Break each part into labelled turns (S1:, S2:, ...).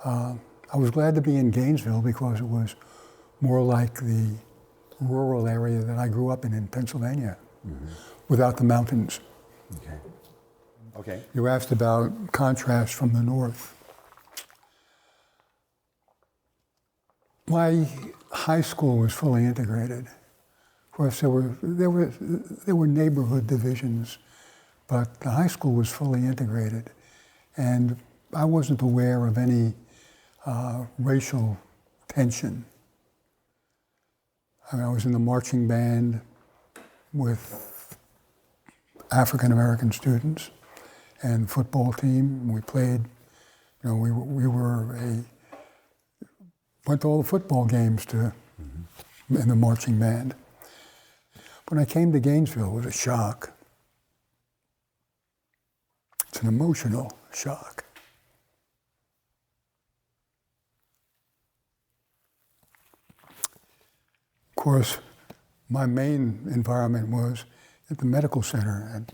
S1: I was glad to be in Gainesville because it was more like the rural area that I grew up in Pennsylvania, without the mountains.
S2: Okay. Okay.
S1: You asked about contrast from the north. My high school was fully integrated. Of course, there were neighborhood divisions, but the high school was fully integrated, and I wasn't aware of any racial tension. I was in the marching band with African American students, and the football team. We played. We went to all the football games in the marching band. When I came to Gainesville, it was a shock. It's an emotional shock. Of course, my main environment was at the medical center, at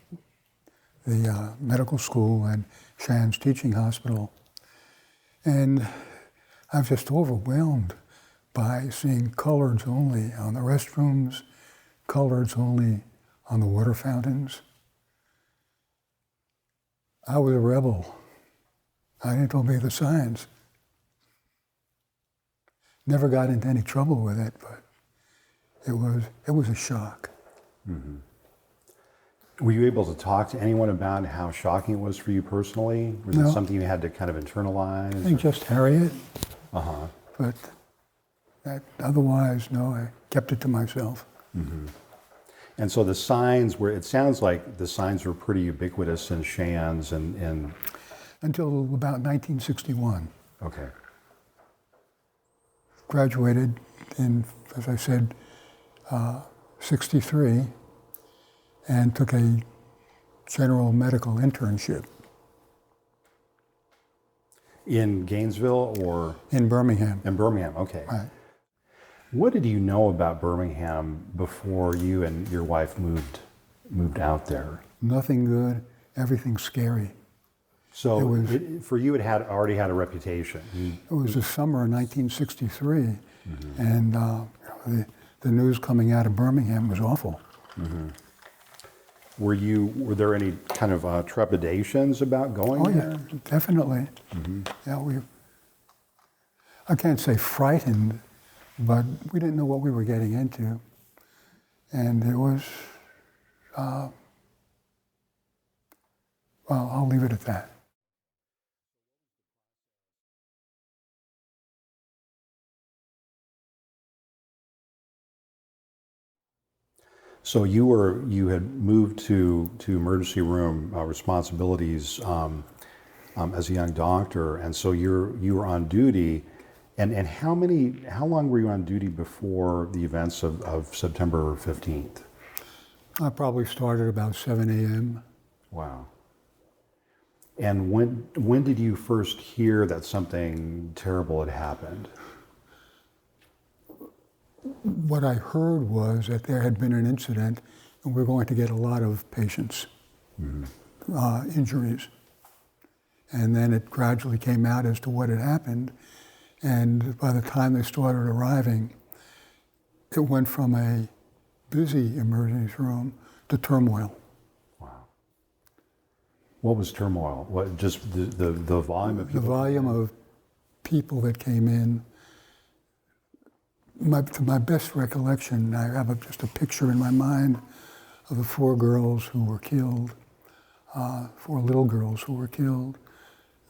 S1: the medical school and Shands Teaching Hospital. And I was just overwhelmed by seeing coloreds only on the restrooms, coloreds only on the water fountains. I was a rebel. I didn't obey the signs. Never got into any trouble with it, but it was a shock.
S2: Mm-hmm. Were you able to talk to anyone about how shocking it was for you personally? Was it something you had to kind of internalize?
S1: I think just Harriet.
S2: Uh-huh.
S1: But otherwise, no, I kept it to myself.
S2: Mm-hmm. And so the signs it sounds like the signs were pretty ubiquitous in Shands and
S1: until about 1961.
S2: Okay.
S1: Graduated in, as I said, 63, and took a general medical internship.
S2: In Gainesville or?
S1: In Birmingham.
S2: In Birmingham, okay.
S1: Right.
S2: What did you know about Birmingham before you and your wife moved out there?
S1: Nothing good, everything scary.
S2: So for you, it had already had a reputation.
S1: It was the summer of 1963, and the news coming out of Birmingham was awful.
S2: Mm-hmm. Were there any kind of trepidations about going there?
S1: Oh yeah, definitely. Mm-hmm. Yeah, I can't say frightened, but we didn't know what we were getting into, and it was. Well, I'll leave it at that.
S2: So you had moved to emergency room responsibilities as a young doctor, and so you were on duty. And how long were you on duty before the events of September 15th?
S1: I probably started about 7 a.m.
S2: Wow. And when did you first hear that something terrible had happened?
S1: What I heard was that there had been an incident, and we're going to get a lot of patients' injuries. And then it gradually came out as to what had happened. And by the time they started arriving, it went from a busy emergency room to turmoil.
S2: Wow. What was turmoil? What, just the volume of people?
S1: The volume of people that came in. To my best recollection, I have just a picture in my mind of the 4 girls who were killed, 4 little girls who were killed.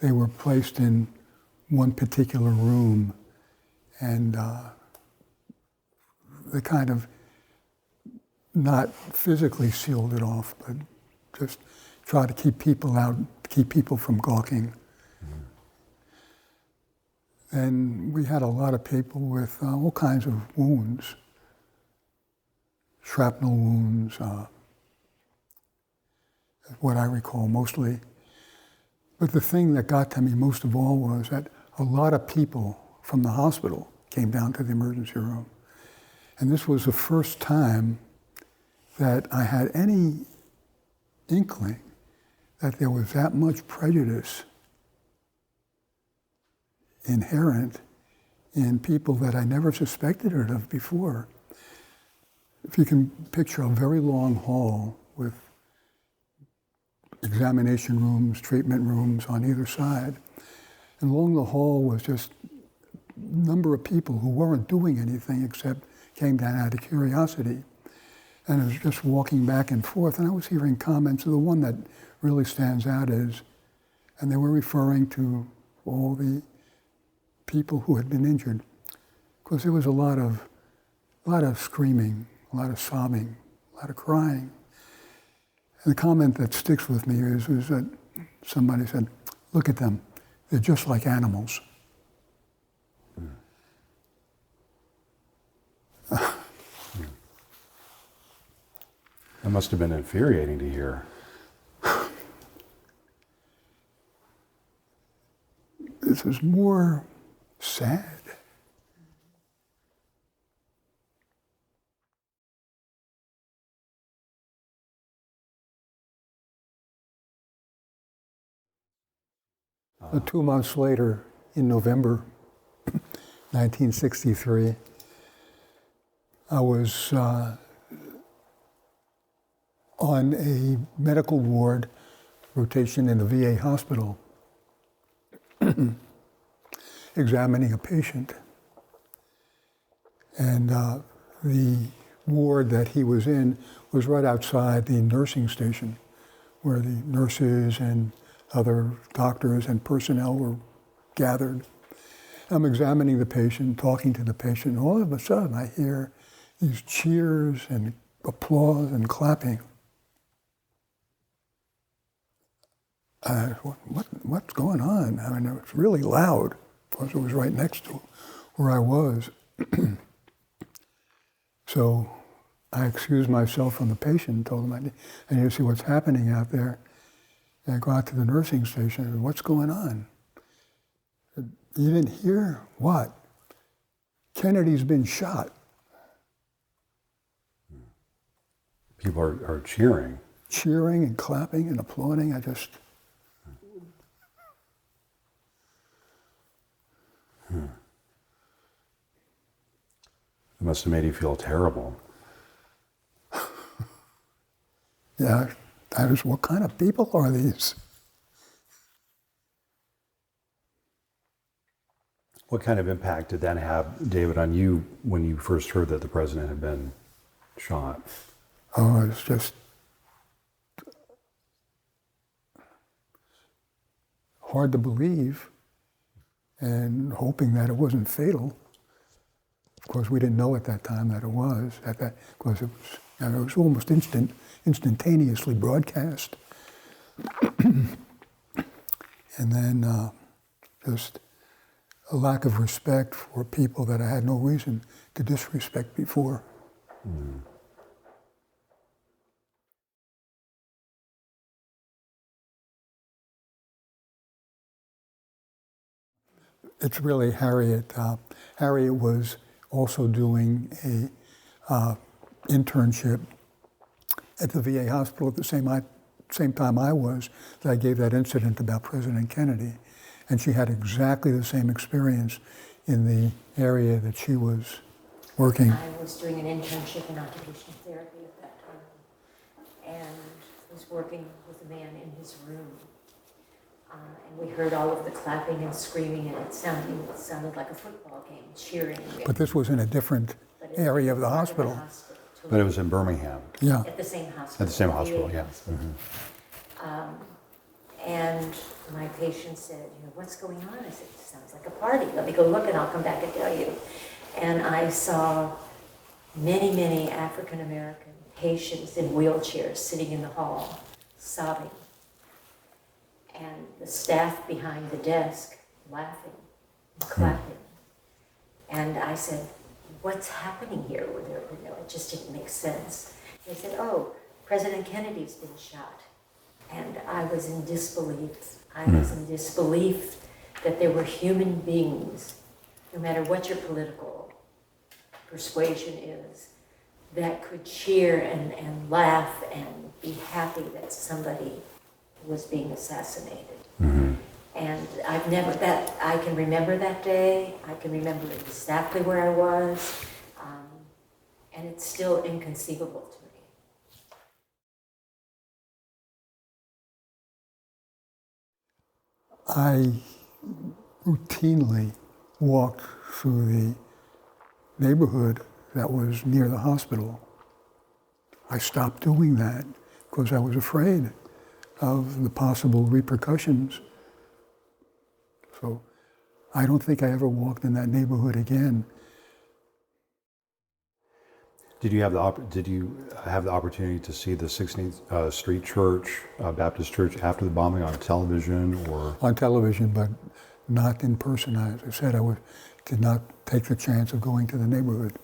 S1: They were placed in one particular room, and they kind of not physically sealed it off, but just tried to keep people out, keep people from gawking. And we had a lot of people with all kinds of wounds, shrapnel wounds, what I recall mostly. But the thing that got to me most of all was that a lot of people from the hospital came down to the emergency room. And this was the first time that I had any inkling that there was that much prejudice inherent in people that I never suspected it of before. If you can picture a very long hall with examination rooms, treatment rooms on either side, and along the hall was just a number of people who weren't doing anything except came down out of curiosity. And I was just walking back and forth, and I was hearing comments. The one that really stands out is, and they were referring to all the people who had been injured, because there was a lot of screaming, a lot of sobbing, a lot of crying. And the comment that sticks with me is that somebody said, "Look at them, they're just like animals."
S2: That must have been infuriating to hear.
S1: This is more sad. Uh, 2 months later, in November 1963, I was on a medical ward rotation in the VA hospital, examining a patient. And the ward that he was in was right outside the nursing station, where the nurses and other doctors and personnel were gathered. I'm examining the patient, talking to the patient, and all of a sudden I hear these cheers and applause and clapping. What's going on? I mean, it was really loud, because it was right next to where I was. So I excused myself from the patient and told him I need to see what's happening out there. And I go out to the nursing station and said, "What's going on?" I said, "You didn't hear? What? Kennedy's been shot."
S2: People are cheering.
S1: Cheering and clapping and applauding. I just...
S2: It must have made you feel terrible.
S1: Yeah, that is, what kind of people are these?
S2: What kind of impact did that have, David, on you when you first heard that the president had been shot?
S1: Oh, it's just hard to believe, and hoping that it wasn't fatal. Of course, we didn't know at that time that it was. Because it was almost instantaneously broadcast. And then just a lack of respect for people that I had no reason to disrespect before. Mm. It's really Harriet. Harriet was also doing a internship at the VA hospital at the same time I was, that I gave that incident about President Kennedy. And she had exactly the same experience in the area that she was working.
S3: I was doing an internship in occupational therapy at that time, and was working with a man in his room. And we heard all of the clapping and screaming, and it sounded like a football game, cheering.
S1: But this was in a different area of the hospital.
S2: But it was in Birmingham.
S1: Yeah.
S3: At the same hospital.
S2: At the same hospital, yeah.
S3: Mm-hmm. And my patient said, "What's going on?" I said, "It sounds like a party. Let me go look and I'll come back and tell you." And I saw many, many African American patients in wheelchairs sitting in the hall, sobbing. And the staff behind the desk laughing and clapping. And I said, "What's happening here?" It just didn't make sense. They said, "Oh, President Kennedy's been shot." And I was in disbelief. I was in disbelief that there were human beings, no matter what your political persuasion is, that could cheer and laugh and be happy that somebody was being assassinated. Mm-hmm. And I can remember that day. I can remember exactly where I was. And it's still inconceivable to me.
S1: I routinely walked through the neighborhood that was near the hospital. I stopped doing that because I was afraid of the possible repercussions. So I don't think I ever walked in that neighborhood again.
S2: Did you have the opportunity to see the 16th Street Church, Baptist Church, after the bombing on television, or?
S1: On television, but not in person. As I said, did not take the chance of going to the neighborhood.